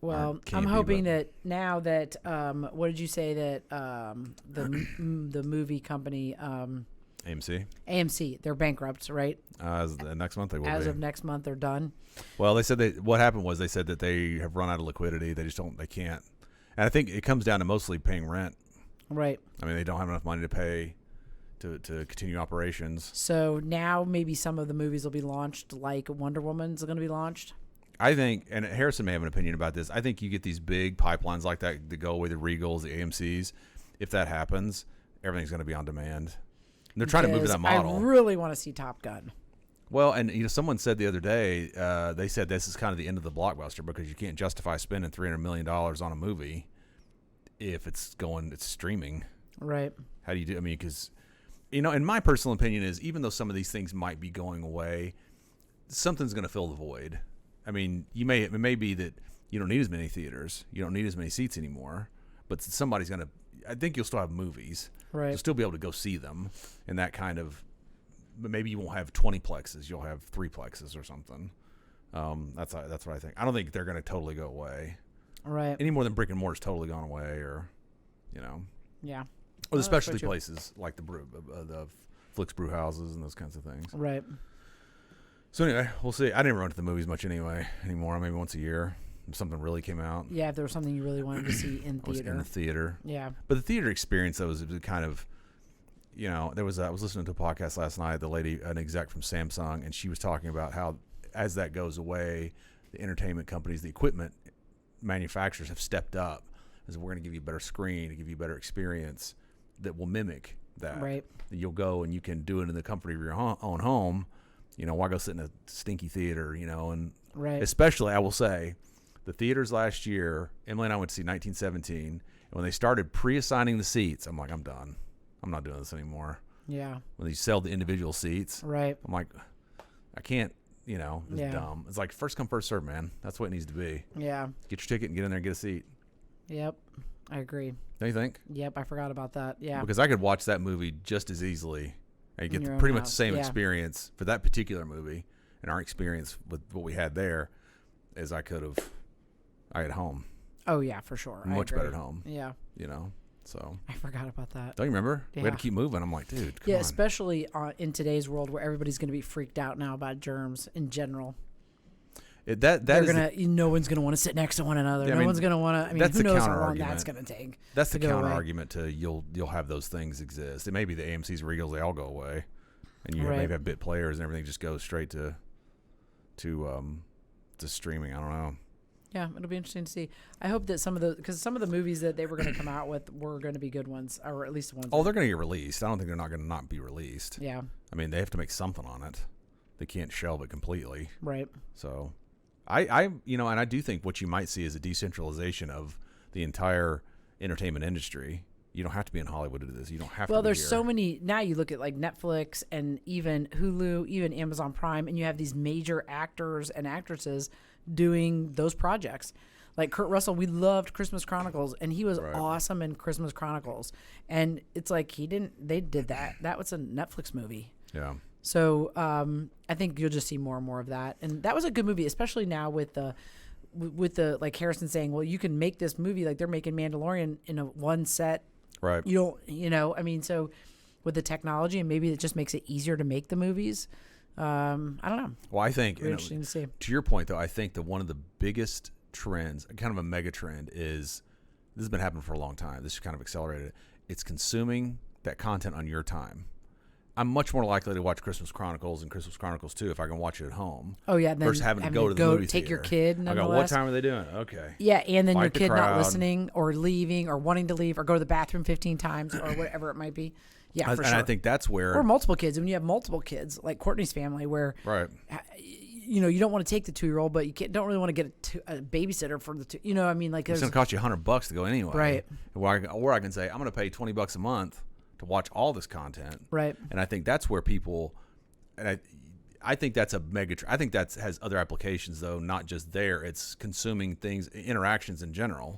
Well, I'm hoping that now that what did you say that the movie company AMC they're bankrupt, right? Next month they will As be. of next month they're done. Well, they said what happened was they said that they have run out of liquidity. They can't. And I think it comes down to mostly paying rent. Right. I mean, they don't have enough money to pay to continue operations. So now maybe some of the movies will be launched, like Wonder Woman's going to be launched. I think, and Harrison may have an opinion about this, I think you get these big pipelines like that to go away, the Regals, the AMCs. If that happens, everything's going to be on demand. And they're trying to move to that model. I really want to see Top Gun. Well, and someone said the other day, they said this is kind of the end of the blockbuster because you can't justify spending $300 million on a movie if it's streaming. Right. How do you do? I mean, because, in my personal opinion is even though some of these things might be going away, something's going to fill the void. I mean, it may be that you don't need as many theaters, you don't need as many seats anymore, but somebody's going to. I think you'll still have movies. Right. You'll still be able to go see them, and that kind of. But maybe you won't have 20 plexes. You'll have 3 plexes or something. That's what I think. I don't think they're going to totally go away. Right. Any more than brick and mortar's totally gone away, or, Yeah. Or the specialty places like the Flicks brew houses and those kinds of things. Right. So anyway, we'll see. I didn't run to the movies much anymore. Maybe once a year. If something really came out. Yeah, if there was something you really wanted to see in theater. I was in the theater. Yeah. But the theater experience, though, was kind of, I was listening to a podcast last night, an exec from Samsung, and she was talking about how as that goes away, the entertainment companies, the equipment manufacturers have stepped up. As we're going to give you a better screen, to give you a better experience that will mimic that. Right. You'll go and you can do it in the comfort of your own home. Why go sit in a stinky theater, and right. Especially, I will say, the theaters last year, Emily and I went to see 1917, and when they started pre-assigning the seats, I'm like, I'm done. I'm not doing this anymore. Yeah. When they sell the individual seats, right. I'm like, I can't, it's dumb. It's like first come, first serve, man. That's what it needs to be. Yeah. Get your ticket and get in there and get a seat. Yep. I agree. Don't you think? Yep, I forgot about that. Yeah. Because I could watch that movie just as easily and get pretty much the same experience for that particular movie and our experience with what we had there as I could have at home. Oh, yeah, for sure. Much better at home. Yeah. So. I forgot about that. Don't you remember? Yeah. We had to keep moving. I'm like, dude, come on. Especially in today's world where everybody's going to be freaked out now about germs in general. No one's going to want to sit next to one another. No one's going to want to. Who knows how long that's going to take? That's the counter argument to you'll have those things exist. It may be the AMC's, Regals, they all go away, and you maybe have bit players and everything just goes straight to streaming. I don't know. Yeah, it'll be interesting to see. I hope that because some of the movies that they were going to come out with were going to be good ones, or at least ones. Oh, they're going to get released. I don't think they're not going to not be released. Yeah. I mean, they have to make something on it. They can't shelve it completely. Right. So, and I do think what you might see is a decentralization of the entire entertainment industry. You don't have to be in Hollywood to do this. You don't have to. Well, there's so many now. You look at like Netflix and even Hulu, even Amazon Prime, and you have these major actors and actresses doing those projects. Like Kurt Russell, we loved Christmas Chronicles, and he was awesome in Christmas Chronicles. And it's like they did that. That was a Netflix movie. Yeah. So I think you'll just see more and more of that. And that was a good movie, especially now with the like Harrison saying, well, you can make this movie like they're making Mandalorian in a one set. Right. So with the technology, and maybe it just makes it easier to make the movies. I don't know. Well, I think interesting to see. To your point, though, I think that one of the biggest trends, kind of a mega trend, is this has been happening for a long time. This has kind of accelerated it. It's consuming that content on your time. I'm much more likely to watch Christmas Chronicles and Christmas Chronicles 2 if I can watch it at home. Oh, yeah. Then versus having to go to the movie take theater. Your kid. I go, what time are they doing? Okay. Yeah, and then Fight your the kid not crowd. listening or leaving or wanting to leave or go to the bathroom 15 times or whatever it might be. Yeah, for sure. And I think that's where... Or multiple kids. When you have multiple kids, like Courtney's family, where... Right. You don't want to take the 2-year-old, but you don't really want to get a babysitter for the 2. It's going to cost you $100 to go anyway. Right. Or I can say, I'm going to pay $20 a month to watch all this content. Right. And I think that's where people... And I think that's a mega... I think that has other applications, though, not just there. It's consuming things, interactions in general.